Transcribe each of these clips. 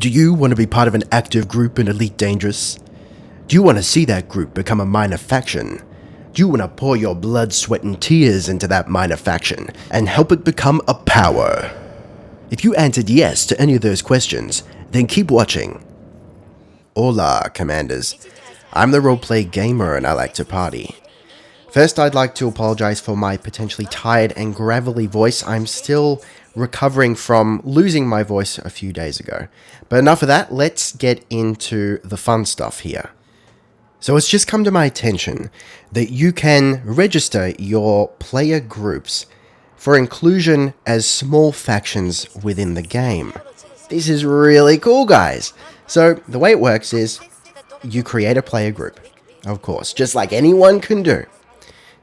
Do you want to be part of an active group in Elite Dangerous? Do you want to see that group become a minor faction? Do you want to pour your blood, sweat, and tears into that minor faction and help it become a power? If you answered yes to any of those questions, then keep watching. Hola, Commanders. I'm the Roleplay Gamer and I like to party. First, I'd like to apologize for my potentially tired and gravelly voice. I'm still recovering from losing my voice a few days ago. But enough of that, let's get into the fun stuff here. So it's just come to my attention that you can register your player groups for inclusion as small factions within the game. This is really cool, guys. So the way it works is you create a player group, of course, just like anyone can do.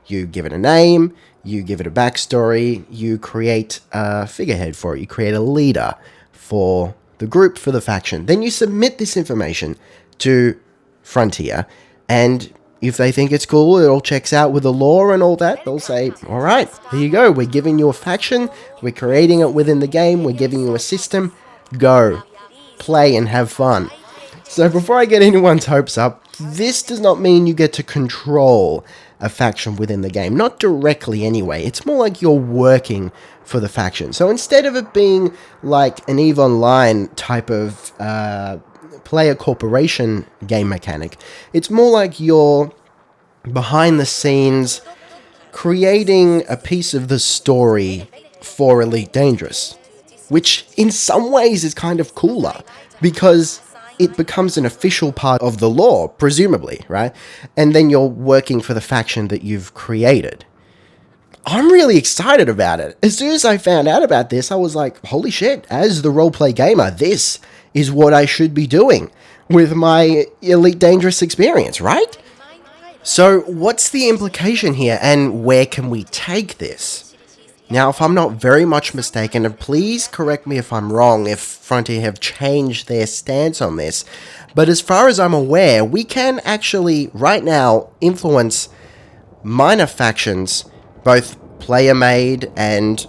You give it a name, you give it a backstory, you create a figurehead for it, you create a leader for the group, for the faction. Then you submit this information to Frontier, and if they think it's cool, it all checks out with the lore and all that, they'll say, alright, here you go, we're giving you a faction, we're creating it within the game, we're giving you a system, go, play and have fun. So before I get anyone's hopes up, this does not mean you get to control a faction within the game. Not directly anyway. It's more like you're working for the faction. So instead of it being like an EVE Online type of player corporation game mechanic, it's more like you're behind the scenes creating a piece of the story for Elite Dangerous. Which in some ways is kind of cooler because it becomes an official part of the lore, presumably, right? And then you're working for the faction that you've created. I'm really excited about it. As soon as I found out about this, I was like, holy shit, as the Roleplay Gamer, this is what I should be doing with my Elite Dangerous experience, right? So what's the implication here and where can we take this? Now, if I'm not very much mistaken, and please correct me if I'm wrong, if Frontier have changed their stance on this, but as far as I'm aware, we can actually, right now, influence minor factions, both player-made and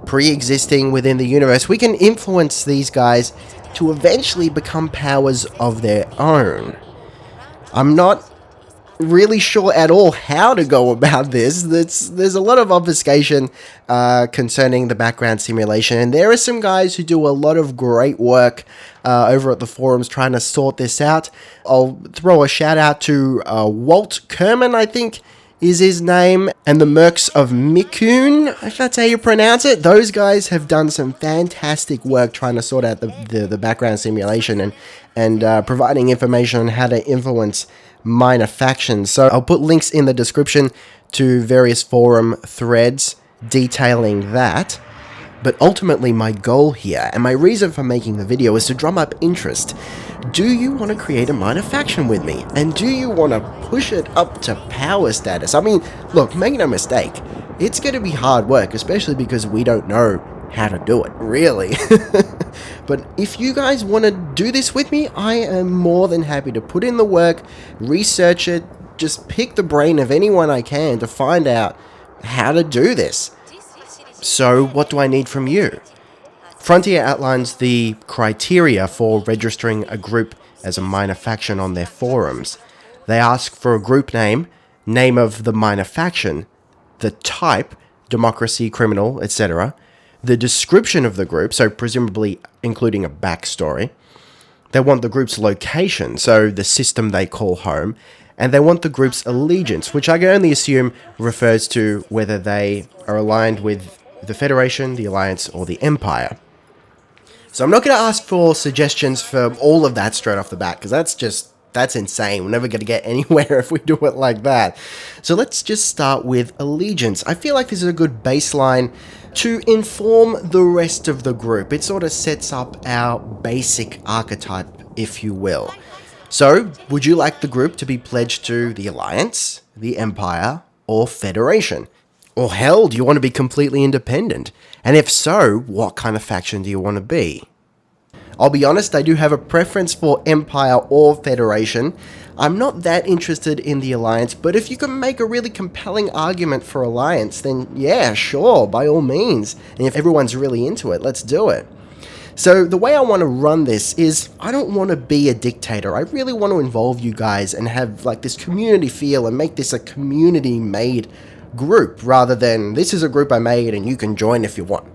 pre-existing within the universe. We can influence these guys to eventually become powers of their own. I'm not really sure at all how to go about this. There's a lot of obfuscation concerning the background simulation, and there are some guys who do a lot of great work over at the forums trying to sort this out. I'll throw a shout out to Walt Kerman, I think is his name, and the Mercs of Mikun, if that's how you pronounce it. Those guys have done some fantastic work trying to sort out the background simulation and providing information on how to influence minor factions. So I'll put links in the description to various forum threads detailing that. But ultimately my goal here and my reason for making the video is to drum up interest. Do you want to create a minor faction with me? And do you want to push it up to power status? I mean, look, make no mistake, it's going to be hard work, especially because we don't know how to do it, really. But if you guys want to do this with me, I am more than happy to put in the work, research it, just pick the brain of anyone I can to find out how to do this. So what do I need from you? Frontier outlines the criteria for registering a group as a minor faction on their forums. They ask for a group name, name of the minor faction, the type, democracy, criminal, etc., the description of the group, so presumably including a backstory. They want the group's location, so the system they call home, and they want the group's allegiance, which I can only assume refers to whether they are aligned with the Federation, the Alliance, or the Empire. So I'm not going to ask for suggestions for all of that straight off the bat, because that's insane. We're never going to get anywhere if we do it like that. So let's just start with allegiance. I feel like this is a good baseline to inform the rest of the group. It sort of sets up our basic archetype, if you will. So, would you like the group to be pledged to the Alliance, the Empire, or Federation? Or hell, do you want to be completely independent? And if so, what kind of faction do you want to be? I'll be honest, I do have a preference for Empire or Federation. I'm not that interested in the Alliance, but if you can make a really compelling argument for Alliance, then yeah, sure, by all means. And if everyone's really into it, let's do it. So the way I want to run this is I don't want to be a dictator. I really want to involve you guys and have like this community feel and make this a community made group rather than this is a group I made and you can join if you want.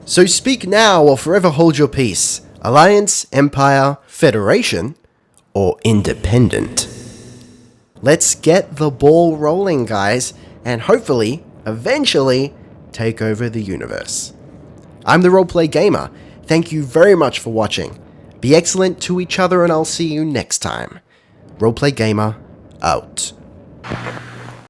So speak now or forever hold your peace. Alliance, Empire, Federation, or Independent? Let's get the ball rolling, guys, and hopefully, eventually, take over the universe. I'm the Roleplay Gamer. Thank you very much for watching. Be excellent to each other and I'll see you next time. Roleplay Gamer, out.